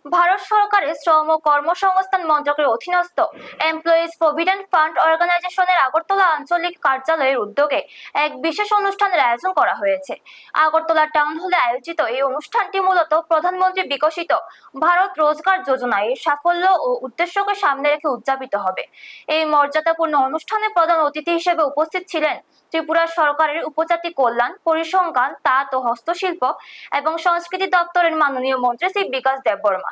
ভারত সরকারের শ্রম ও কর্মসংস্থান মন্ত্রকের অধীনস্থ এমপ্লয়িজ প্রভিডেন্ট ফান্ড অর্গানাইজেশনের আগরতলা আঞ্চলিক কার্যালয়ের উদ্যোগে এক বিশেষ অনুষ্ঠানের আয়োজন করা হয়েছে। আগরতলা টাউন হলে আয়োজিত এই অনুষ্ঠানটি মূলত প্রধানমন্ত্রী বিকশিত ভারত রোজগার যোজনা এর সাফল্য ও উদ্দেশ্যকে সামনে রেখে উদযাপিত হবে। এই মর্যাদাপূর্ণ অনুষ্ঠানে প্রধান অতিথি হিসেবে উপস্থিত ছিলেন ত্রিপুরা সরকারের উপজাতি কল্যাণ, পরিসংখ্যান, তাঁত ও হস্তশিল্প এবং সংস্কৃতি দপ্তরের মাননীয় মন্ত্রী শ্রী বিকাশ দেববর্মা।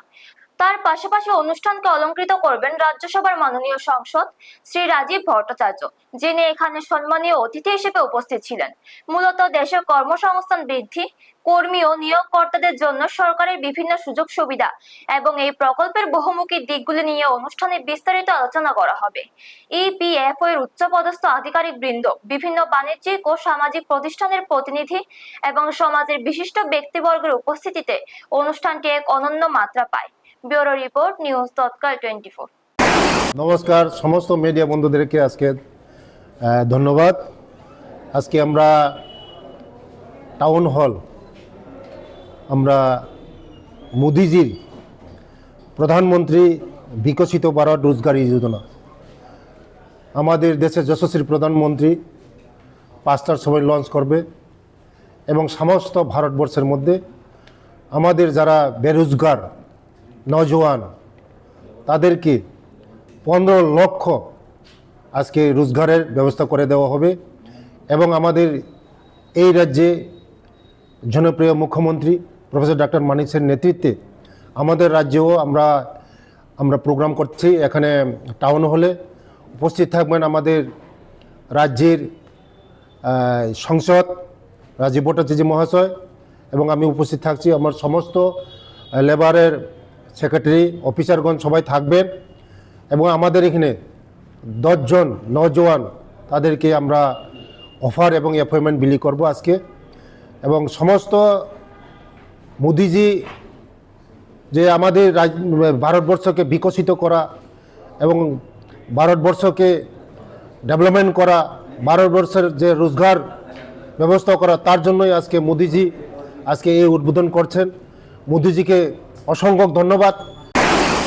তার পাশাপাশি অনুষ্ঠানকে অলংকৃত করবেন রাজ্যসভার মাননীয় সাংসদ শ্রী রাজীব ভট্টাচার্য, যিনি এখানে সম্মানীয় অতিথি হিসেবে উপস্থিত ছিলেন। মূলত দেশের কর্মসংস্থান বৃদ্ধি, কর্মী ও নিয়োগকর্তাদের জন্য সরকারের বিভিন্ন সুযোগ সুবিধা এবং এই প্রকল্পের বহুমুখী দিকগুলি নিয়ে অনুষ্ঠানে বিস্তারিত আলোচনা করা হবে। ইপিএফও এর উচ্চপদস্থ আধিকারিক বৃন্দ, বিভিন্ন বাণিজ্যিক ও সামাজিক প্রতিষ্ঠানের প্রতিনিধি এবং সমাজের বিশিষ্ট ব্যক্তিবর্গের উপস্থিতিতে অনুষ্ঠানটি এক অনন্য মাত্রা পায়। ব্যুরো রিপোর্ট, নিউজ তৎকাল 24। নমস্কার সমস্ত মিডিয়া বন্ধুদেরকে আজকে ধন্যবাদ। আজকে আমরা টাউন হল আমরা মোদিজির প্রধানমন্ত্রী বিকশিত ভারত রোজগার যোজনা, আমাদের দেশের যশস্বী প্রধানমন্ত্রী 5টার সময় লঞ্চ করবে এবং সমস্ত ভারতবর্ষের মধ্যে আমাদের যারা বেরোজগার নওজওয়ান তাদেরকে 15 লক্ষ আজকে রোজগারের ব্যবস্থা করে দেওয়া হবে। এবং আমাদের এই রাজ্যে জনপ্রিয় মুখ্যমন্ত্রী প্রফেসর ডক্টর মানিক সেনের নেতৃত্বে আমাদের রাজ্যেও আমরা প্রোগ্রাম করছি। এখানে টাউন হলে উপস্থিত থাকবেন আমাদের রাজ্যের সংসদ রাজীব ভট্টাচার্য মহাশয় এবং আমি উপস্থিত থাকছি। আমার সমস্ত লেবারের সেক্রেটারি অফিসারগণ সবাই থাকবেন এবং আমাদের এখানে 10 জন নওজওয়ান তাদেরকে আমরা অফার এবং অ্যাপয়েন্টমেন্ট বিলি করব আজকে। এবং সমস্ত মোদিজি যে আমাদের ভারতবর্ষকে বিকশিত করা এবং ভারতবর্ষকে ডেভেলপমেন্ট করা, ভারতবর্ষের যে রোজগার ব্যবস্থা করা, তার জন্যই আজকে মোদিজি আজকে এই উদ্বোধন করছেন। মোদিজিকে অসংখ্য ধন্যবাদ।